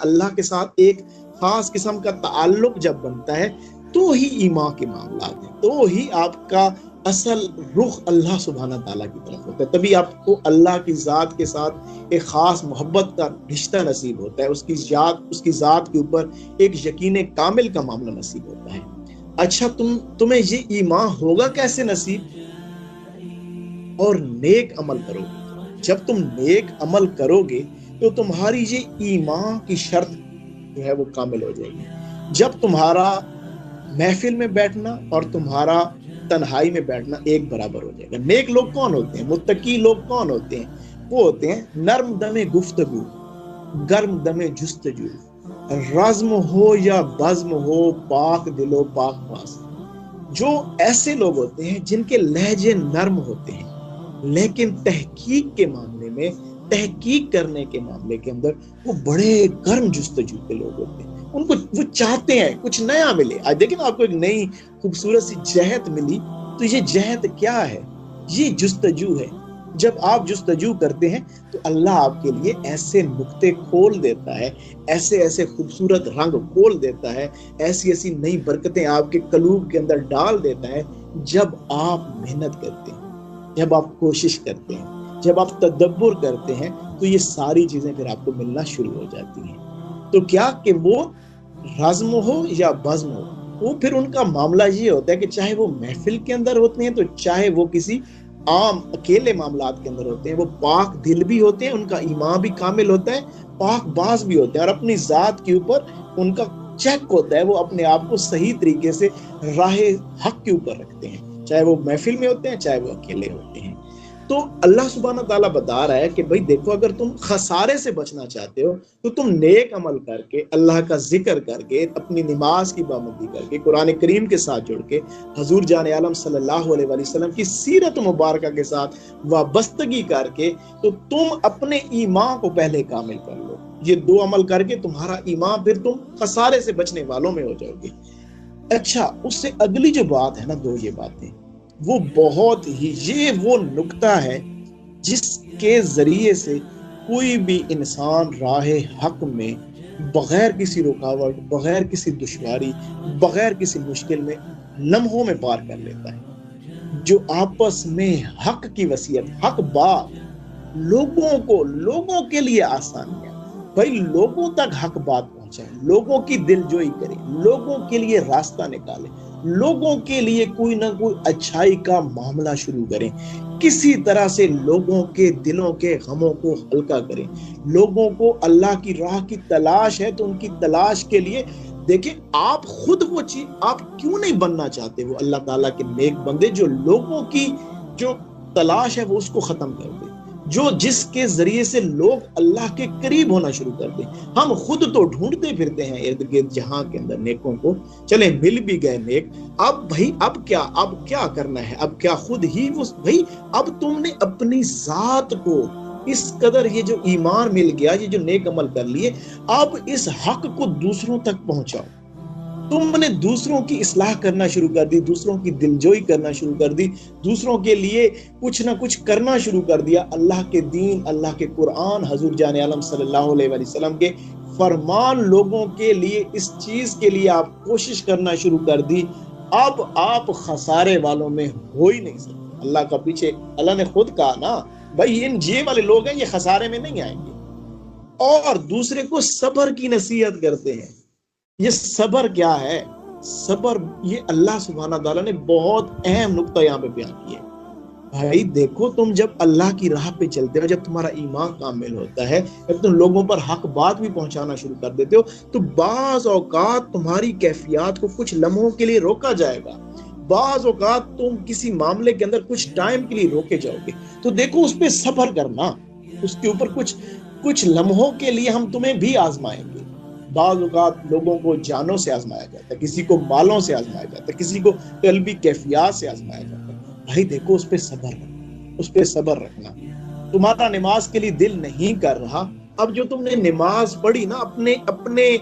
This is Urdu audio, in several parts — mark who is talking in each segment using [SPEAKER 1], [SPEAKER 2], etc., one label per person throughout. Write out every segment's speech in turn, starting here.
[SPEAKER 1] اللہ کے ساتھ ایک خاص قسم کا تعلق جب بنتا ہے تو ہی ایمان کے معاملات ہیں، تو ہی آپ کا اصل رخ اللہ سبحانہ تعالیٰ کی طرف ہوتا ہے، تبھی آپ کو اللہ کی ذات کے ساتھ ایک خاص محبت کا رشتہ نصیب ہوتا ہے، اس کی ذات کے اوپر ایک یقین کامل کا معاملہ نصیب ہوتا ہے۔ اچھا تمہیں یہ ایمان ہوگا کیسے نصیب؟ اور نیک عمل کرو گے۔ جب تم نیک عمل کرو گے تو تمہاری یہ ایمان کی شرط جو ہے وہ کامل ہو جائے گی۔ جب تمہارا محفل میں بیٹھنا اور تمہارا تنہائی میں بیٹھنا ایک برابر ہو جائے گا۔ نیک لوگ کون ہوتے ہیں؟ متقی لوگ کون ہوتے ہیں؟ وہ ہوتے ہیں نرم دم گفتگو، گرم دم جستجو، رزم ہو یا بزم ہو، پاک دل و پاک پاس۔ جو ایسے لوگ ہوتے ہیں جن کے لہجے نرم ہوتے ہیں لیکن تحقیق کے معاملے میں، تحقیق کرنے کے معاملے کے اندر وہ بڑے گرم جستجو کے لوگ ہوتے ہیں، ان کو وہ چاہتے ہیں کچھ نیا ملے۔ آج دیکھیں آپ کو ایک نئی خوبصورت سی جہت ملی، تو یہ جہت کیا ہے؟ یہ جستجو ہے۔ جب آپ جستجو کرتے ہیں تو اللہ آپ کے لیے ایسے نقطے کھول دیتا ہے، ایسے خوبصورت رنگ کھول دیتا ہے، ایسی نئی برکتیں آپ کے قلوب کے اندر ڈال دیتا ہے۔ جب آپ محنت کرتے ہیں، جب آپ کوشش کرتے ہیں، جب آپ تدبر کرتے ہیں تو یہ ساری چیزیں پھر آپ کو ملنا شروع ہو جاتی ہیں۔ تو کیا کہ وہ رزم ہو یا بزم ہو، وہ پھر ان کا معاملہ یہ ہوتا ہے کہ چاہے وہ محفل کے اندر ہوتے ہیں تو چاہے وہ کسی عام اکیلے معاملات کے اندر ہوتے ہیں، وہ پاک دل بھی ہوتے ہیں، ان کا ایمان بھی کامل ہوتا ہے، پاک باز بھی ہوتے ہیں، اور اپنی ذات کے اوپر ان کا چیک ہوتا ہے، وہ اپنے آپ کو صحیح طریقے سے راہ حق کے اوپر رکھتے ہیں، چاہے وہ محفل میں ہوتے ہیں چاہے وہ اکیلے ہوتے ہیں۔ تو اللہ سبحانہ تعالیٰ بتا رہا ہے کہ بھائی دیکھو، اگر تم خسارے سے بچنا چاہتے ہو تو تم نیک عمل کر کے، اللہ کا ذکر کر کے، اپنی نماز کی پابندی کر کے، قرآن کریم کے ساتھ جڑ کے، حضور جان عالم صلی اللہ علیہ وسلم کی سیرت مبارکہ کے ساتھ وابستگی کر کے، تو تم اپنے ایمان کو پہلے کامل کر لو۔ یہ دو عمل کر کے تمہارا ایمان، پھر تم خسارے سے بچنے والوں میں ہو جاؤ گے۔ اچھا، اس سے اگلی جو بات ہے نا، دو یہ باتیں، وہ بہت ہی، یہ وہ نقطہ ہے جس کے ذریعے سے کوئی بھی انسان راہ حق میں بغیر کسی رکاوٹ، بغیر کسی دشواری، بغیر کسی مشکل میں لمحوں میں پار کر لیتا ہے۔ جو آپس میں حق کی وصیت، حق بات، لوگوں کے لیے آسانیاں، بھائی لوگوں تک حق بات پہنچائے، لوگوں کی دل جوئی کرے، لوگوں کے لیے راستہ نکالے، لوگوں کے لیے کوئی نہ کوئی اچھائی کا معاملہ شروع کریں، کسی طرح سے لوگوں کے دلوں کے غموں کو ہلکا کریں۔ لوگوں کو اللہ کی راہ کی تلاش ہے تو ان کی تلاش کے لیے دیکھیں، آپ خود وہ چیز آپ کیوں نہیں بننا چاہتے؟ وہ اللہ تعالیٰ کے نیک بندے جو لوگوں کی جو تلاش ہے وہ اس کو ختم کر دیں، جس کے ذریعے سے لوگ اللہ کے قریب ہونا شروع کر دیں۔ ہم خود تو ڈھونڈتے پھرتے ہیں ارد گرد جہاں کے اندر نیکوں کو، چلیں مل بھی گئے نیک، اب کیا کرنا ہے؟ اب کیا خود ہی وہ بھائی، اب تم نے اپنی ذات کو اس قدر، یہ جو ایمان مل گیا، یہ جو نیک عمل کر لیے، اب اس حق کو دوسروں تک پہنچاؤ۔ تم نے دوسروں کی اصلاح کرنا شروع کر دی، دوسروں کی دلجوئی کرنا شروع کر دی، دوسروں کے لیے کچھ نہ کچھ کرنا شروع کر دیا۔ اللہ کے دین، اللہ کے قرآن، حضور جان عالم صلی اللہ علیہ وسلم کے فرمان، لوگوں کے لیے اس چیز کے لیے آپ کوشش کرنا شروع کر دی۔ اب آپ خسارے والوں میں ہو ہی نہیں سکتے۔ اللہ کا پیچھے اللہ نے خود کہا نا، بھائی یہ والے لوگ ہیں، یہ خسارے میں نہیں آئیں گے، اور دوسرے کو صبر کی نصیحت کرتے ہیں۔ یہ صبر کیا ہے؟ صبر، یہ اللہ سبحانہ تعالیٰ نے بہت اہم نقطہ یہاں پہ بیان کیا ہے۔ بھائی دیکھو، تم جب اللہ کی راہ پہ چلتے ہو، جب تمہارا ایمان کامل ہوتا ہے، جب تم لوگوں پر حق بات بھی پہنچانا شروع کر دیتے ہو، تو بعض اوقات تمہاری کیفیات کو کچھ لمحوں کے لیے روکا جائے گا، بعض اوقات تم کسی معاملے کے اندر کچھ ٹائم کے لیے روکے جاؤ گے، تو دیکھو اس پہ صبر کرنا، اس کے اوپر کچھ لمحوں کے لیے ہم تمہیں بھی آزمائیں گے۔ بعض اوقات لوگوں کو جانوں سے آزمایا جاتا ہے، کسی کو مالوں سے آزمایا جاتا ہے، کسی کو قلبی کیفیات سے آزمایا جاتا ہے۔ بھائی دیکھو، اس پہ صبر رکھنا، اس پہ صبر رکھنا۔ تمہارا نماز کے لیے دل نہیں کر رہا، اب جو تم نے نماز پڑھی نا، اپنے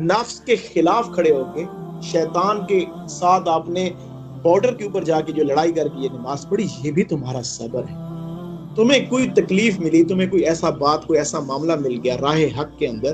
[SPEAKER 1] نفس کے خلاف کھڑے ہو کے، شیطان کے ساتھ آپ نے بارڈر کے اوپر جا کے جو لڑائی کر کے یہ نماز پڑھی، یہ بھی تمہارا صبر ہے۔ تمہیں کوئی تکلیف ملی، تمہیں کوئی ایسا معاملہ مل گیا راہ حق کے اندر،